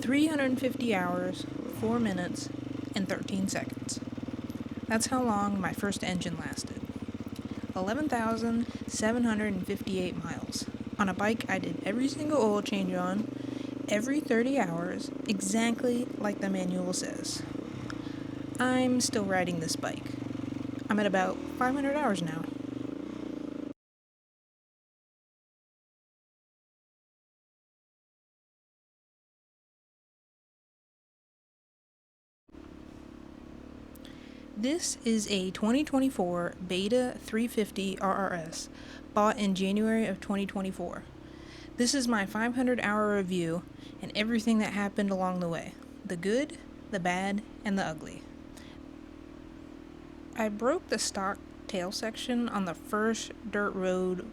350 hours, 4 minutes, and 13 seconds. That's how long my first engine lasted. 11,758 miles. On a bike I did every single oil change on, every 30 hours, exactly like the manual says. I'm still riding this bike. I'm at about 500 hours now. This is a 2024 Beta 350 RRS, bought in January of 2024. This is my 500-hour review and everything that happened along the way. The good, the bad, and the ugly. I broke the stock tail section on the first dirt road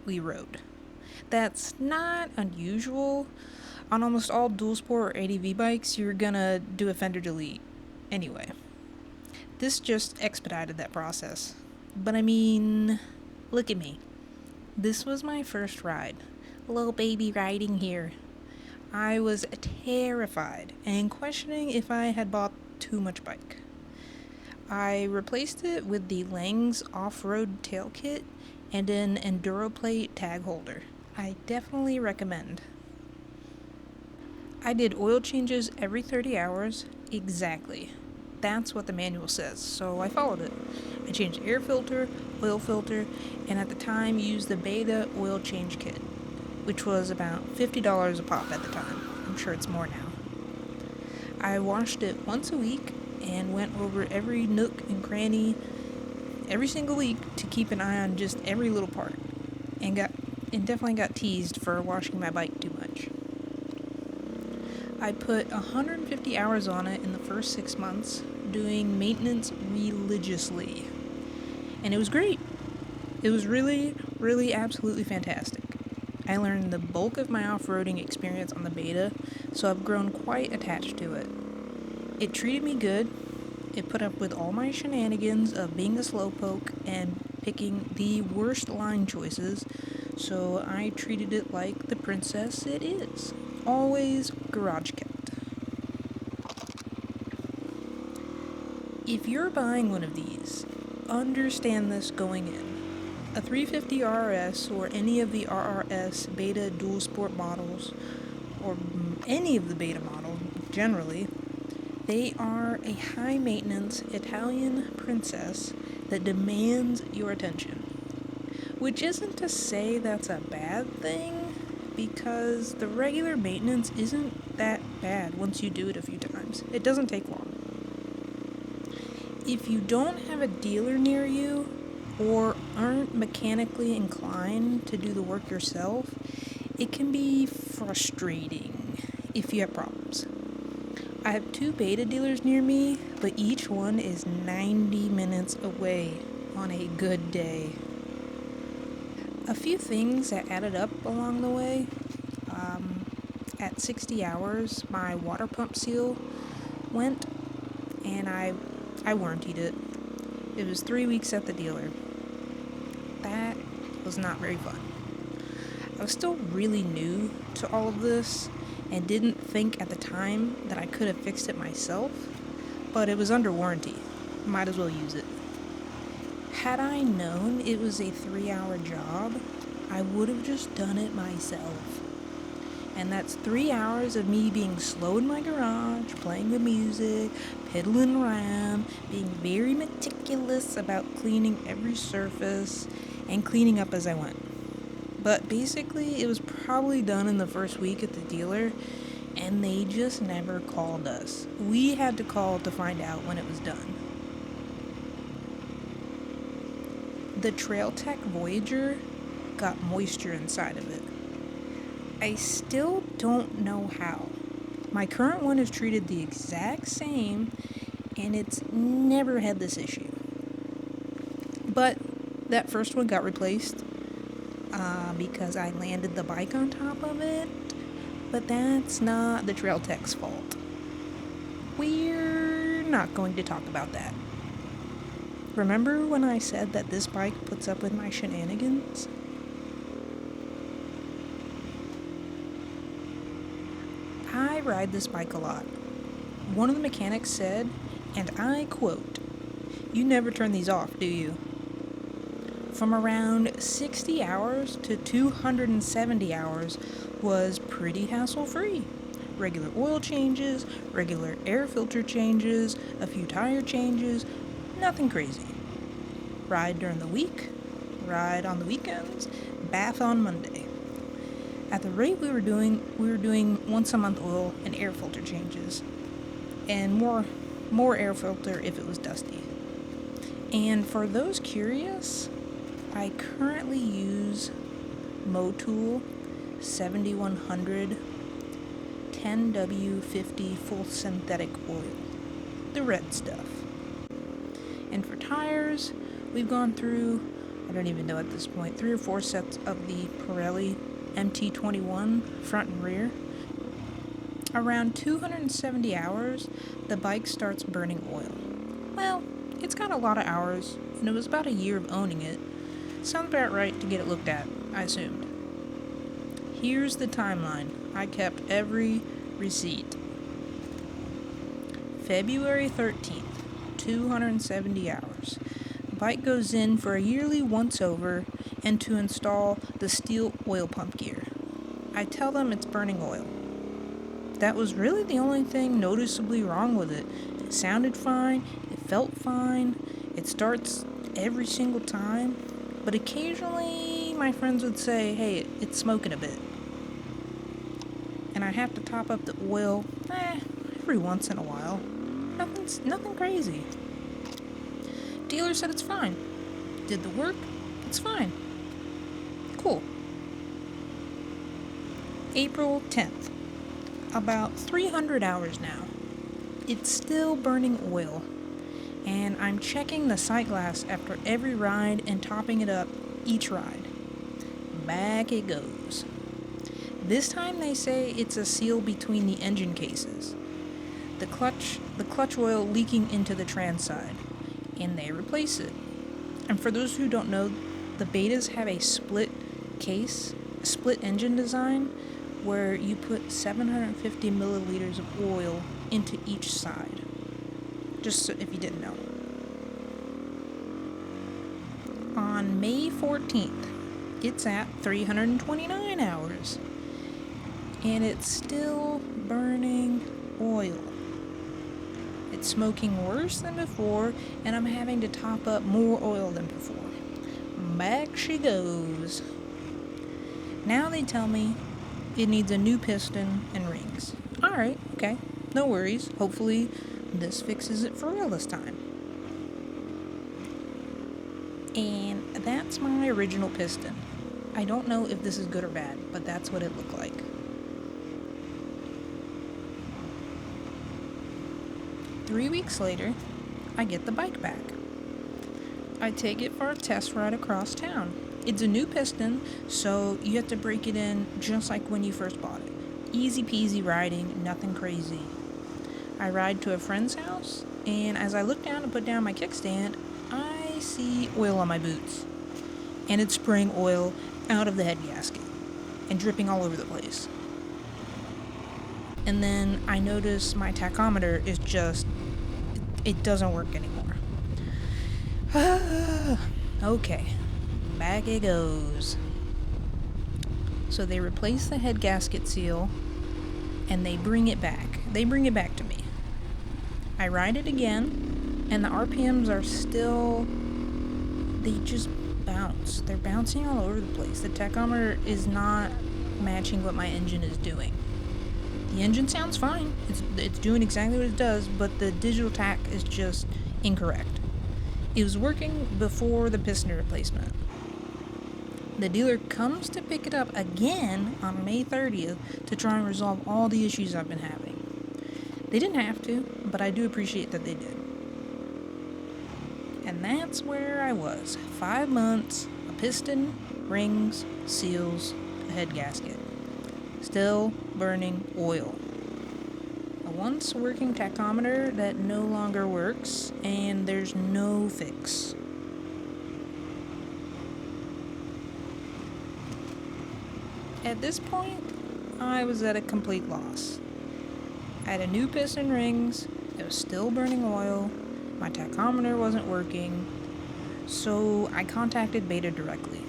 we rode. That's not unusual. On almost all dual sport or ADV bikes, you're gonna do a fender delete anyway. This just expedited that process. But I mean, look at me. This was my first ride. Little baby riding here. I was terrified and questioning if I had bought too much bike. I replaced it with the Lang's off-road tail kit and an Enduro plate tag holder. I definitely recommend. I did oil changes every 30 hours, exactly. That's what the manual says, so I followed it. I changed air filter, oil filter, and at the time used the Beta oil change kit, which was about $50 a pop at the time. I'm sure it's more now. I washed it once a week and went over every nook and cranny every single week to keep an eye on just every little part, and definitely got teased for washing my bike too much. I put 150 hours on it in the first 6 months, doing maintenance religiously. And it was great. It was really, really absolutely fantastic. I learned the bulk of my off-roading experience on the Beta, so I've grown quite attached to it. It treated me good. It put up with all my shenanigans of being a slowpoke and picking the worst line choices, so I treated it like the princess it is. Always garage kept. If you're buying one of these, understand this going in. A 350 RRS or any of the RRS Beta dual sport models, or any of the Beta models generally, they are a high maintenance Italian princess that demands your attention. Which isn't to say that's a bad thing, because the regular maintenance isn't that bad once you do it a few times. It doesn't take long. If you don't have a dealer near you or aren't mechanically inclined to do the work yourself, it can be frustrating if you have problems. I have 2 Beta dealers near me, but each one is 90 minutes away on a good day. A few things that added up along the way. At 60 hours, my water pump seal went, and I warrantied it. It was 3 weeks at the dealer. That was not very fun. I was still really new to all of this and didn't think at the time that I could have fixed it myself, but it was under warranty. Might as well use it. Had I known it was a 3-hour job, I would have just done it myself. And that's 3 hours of me being slow in my garage, playing the music, piddling around, being very meticulous about cleaning every surface, and cleaning up as I went. But basically, it was probably done in the first week at the dealer, and they just never called us. We had to call to find out when it was done. The Trail Tech Voyager got moisture inside of it. I still don't know how. My current one is treated the exact same, and it's never had this issue. But that first one got replaced because I landed the bike on top of it, but that's not the Trail Tech's fault. We're not going to talk about that. Remember when I said that this bike puts up with my shenanigans? I I ride this bike a lot. One of the mechanics said, and I quote, "You never turn these off, do you?" From around 60 hours to 270 hours was pretty hassle-free. Regular oil changes, regular air filter changes, a few tire changes, nothing crazy. Ride during the week, ride on the weekends, bath on Monday. At the rate we were doing once a month oil and air filter changes, and more air filter if it was dusty. And for those curious, I currently use Motul 7100 10W50 full synthetic oil, the red stuff. And for tires, we've gone through, I don't even know at this point, 3 or 4 sets of the Pirelli MT21 front and rear. Around 270 hours, the bike starts burning oil. Well, it's got a lot of hours, and it was about a year of owning it. Sounds about right to get it looked at, I assumed. Here's the timeline. I kept every receipt. February 13th, 270 hours. The bike goes in for a yearly once-over and to install the steel oil pump gear. I tell them it's burning oil. That was really the only thing noticeably wrong with it. It sounded fine, it felt fine, it starts every single time, but occasionally my friends would say, "Hey, it's smoking a bit." And I have to top up the oil every once in a while. Nothing crazy. Dealer said it's fine. Did the work? It's fine. Cool. April 10th. About 300 hours now. It's still burning oil. And I'm checking the sight glass after every ride and topping it up each ride. Back it goes. This time they say it's a seal between the engine cases. The clutch oil leaking into the trans side, and they replace it. And for those who don't know, the Betas have a split engine design where you put 750 milliliters of oil into each side. Just so, if you didn't know. On May 14th, it's at 329 hours. And it's still burning oil. It's smoking worse than before, and I'm having to top up more oil than before. Back she goes. Now they tell me it needs a new piston and rings. Alright, okay, no worries. Hopefully this fixes it for real this time. And that's my original piston. I don't know if this is good or bad, but that's what it looked like. 3 weeks later, I get the bike back. I take it for a test ride across town. It's a new piston, so you have to break it in just like when you first bought it. Easy peasy riding, nothing crazy. I ride to a friend's house, and as I look down to put down my kickstand, I see oil on my boots. And it's spraying oil out of the head gasket and dripping all over the place. And then I notice my tachometer is just, it doesn't work anymore. Okay, back it goes. So they replace the head gasket seal and they bring it back. They bring it back to me. I ride it again and the RPMs are still, they just bounce. They're bouncing all over the place. The tachometer is not matching what my engine is doing. The engine sounds fine. It's doing exactly what it does, but the digital tach is just incorrect. It was working before the piston replacement. The dealer comes to pick it up again on May 30th to try and resolve all the issues I've been having. They didn't have to, but I do appreciate that they did. And that's where I was. 5 months, a piston, rings, seals, a head gasket. Still burning oil. A once working tachometer that no longer works, and there's no fix. At this point, I was at a complete loss. I had a new piston rings, it was still burning oil, my tachometer wasn't working, so I contacted Beta directly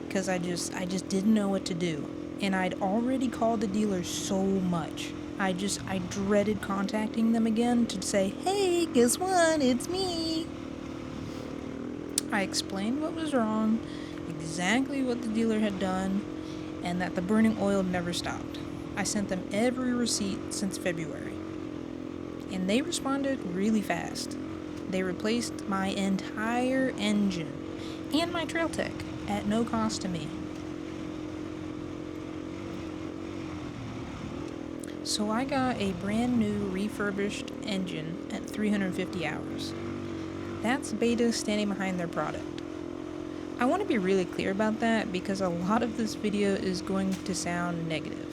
because I just didn't know what to do. And I'd already called the dealer so much. I dreaded contacting them again to say, "Hey, guess what? It's me." I explained what was wrong, exactly what the dealer had done, and that the burning oil never stopped. I sent them every receipt since February, and they responded really fast. They replaced my entire engine and my trail tech at no cost to me. So I got a brand new refurbished engine at 350 hours. That's Beta standing behind their product. I want to be really clear about that because a lot of this video is going to sound negative.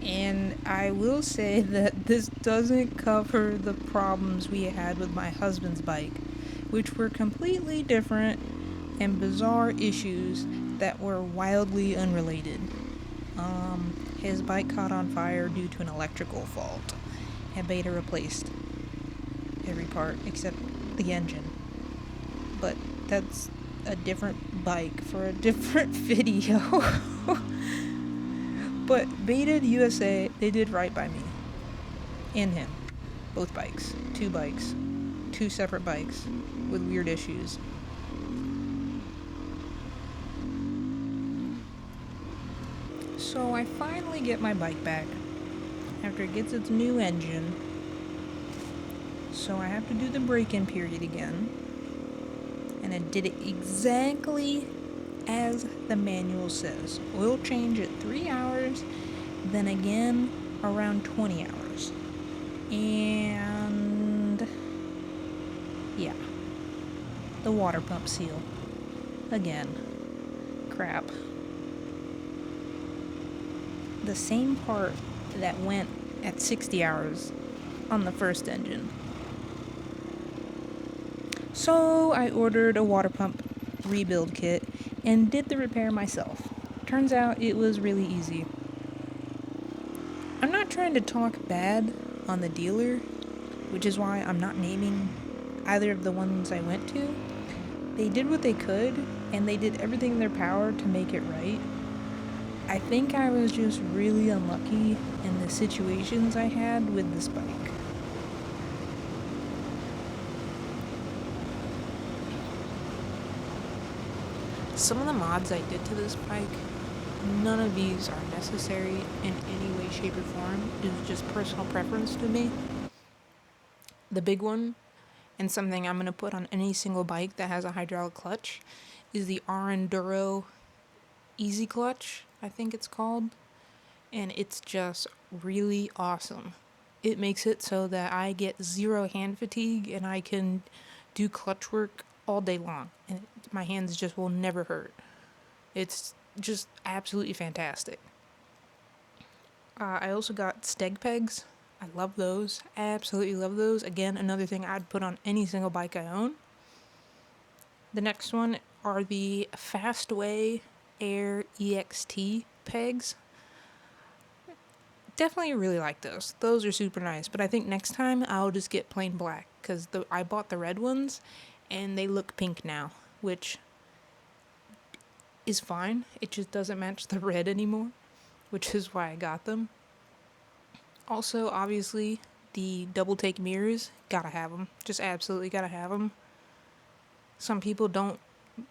And I will say that this doesn't cover the problems we had with my husband's bike, which were completely different and bizarre issues that were wildly unrelated. His bike caught on fire due to an electrical fault, and Beta replaced every part except the engine. But that's a different bike for a different video. But Beta USA, they did right by me and him. Both bikes. Two bikes. Two separate bikes with weird issues. So I finally get my bike back after it gets its new engine. So I have to do the break-in period again. And I did it exactly as the manual says. Oil change at 3 hours, then again around 20 hours. And yeah, the water pump seal. Again. Crap. The same part that went at 60 hours on the first engine. So I ordered a water pump rebuild kit and did the repair myself. Turns out it was really easy. I'm not trying to talk bad on the dealer, which is why I'm not naming either of the ones I went to. They did what they could, and they did everything in their power to make it right. I think I was just really unlucky in the situations I had with this bike. Some of the mods I did to this bike, none of these are necessary in any way, shape, or form. It was just personal preference to me. The big one, and something I'm going to put on any single bike that has a hydraulic clutch, is the Enduro Easy Clutch, I think it's called. And it's just really awesome. It makes it so that I get zero hand fatigue and I can do clutch work all day long. And my hands just will never hurt. It's just absolutely fantastic. I also got steg pegs. I love those. Absolutely love those. Again, another thing I'd put on any single bike I own. The next one are the Fastway Air EXT pegs. Definitely really like those. Those are super nice. But I think next time I'll just get plain black because I bought the red ones and they look pink now, which is fine. It just doesn't match the red anymore, which is why I got them. Also, obviously, the double take mirrors, gotta have them. Just absolutely gotta have them. Some people don't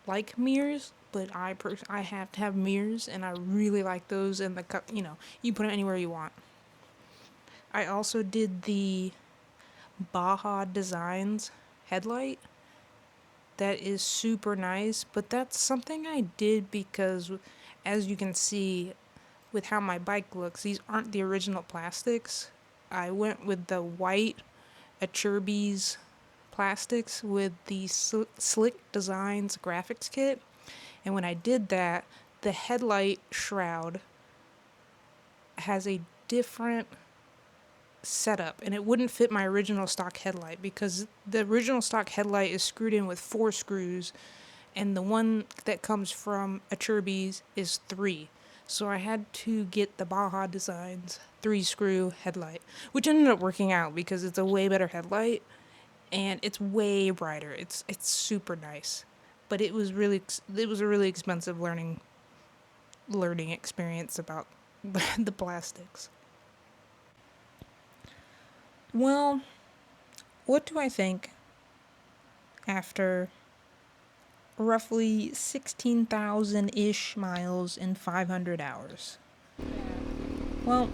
like mirrors, but I have to have mirrors, and I really like those. And you put it anywhere you want. I also did the Baja Designs headlight. That is super nice, but that's something I did because, as you can see, with how my bike looks, these aren't the original plastics. I went with the white Acerbis plastics with the Slick Designs graphics kit. And when I did that, the headlight shroud has a different setup, and it wouldn't fit my original stock headlight because the original stock headlight is screwed in with 4 screws, and the one that comes from Acerbis is 3. So I had to get the Baja Designs 3-screw headlight, which ended up working out because it's a way better headlight and it's way brighter. It's super nice. But it was a really expensive learning experience about the plastics. Well, what do I think after roughly 16,000 ish miles in 500 hours? Well,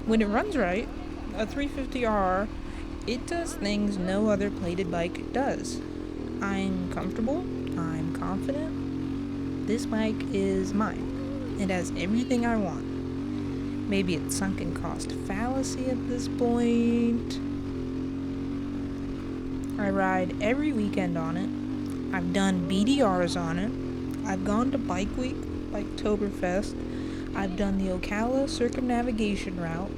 when it runs right, a 350R, it does things no other plated bike does. I'm comfortable, I'm confident. This bike is mine. It has everything I want. Maybe it's sunken cost fallacy at this point. I ride every weekend on it. I've done BDRs on it. I've gone to Bike Week, Biketoberfest. I've done the Ocala circumnavigation route.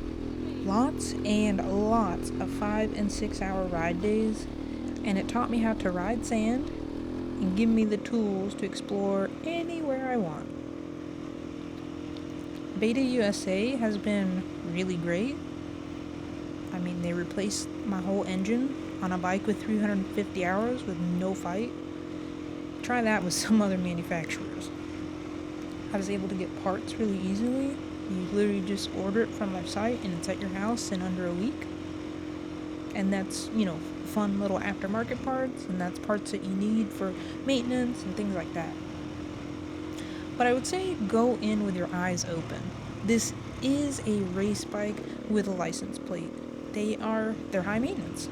Lots and lots of 5 and 6 hour ride days, and it taught me how to ride sand and give me the tools to explore anywhere I want. Beta USA has been really great. I mean, they replaced my whole engine on a bike with 350 hours with no fight. Try that with some other manufacturers. I was able to get parts really easily. You literally just order it from their site and it's at your house in under a week. And that's, fun little aftermarket parts, and that's parts that you need for maintenance and things like that. But I would say go in with your eyes open. This is a race bike with a license plate. They're high maintenance.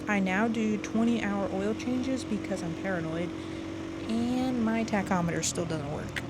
I now do 20-hour oil changes because I'm paranoid, and my tachometer still doesn't work.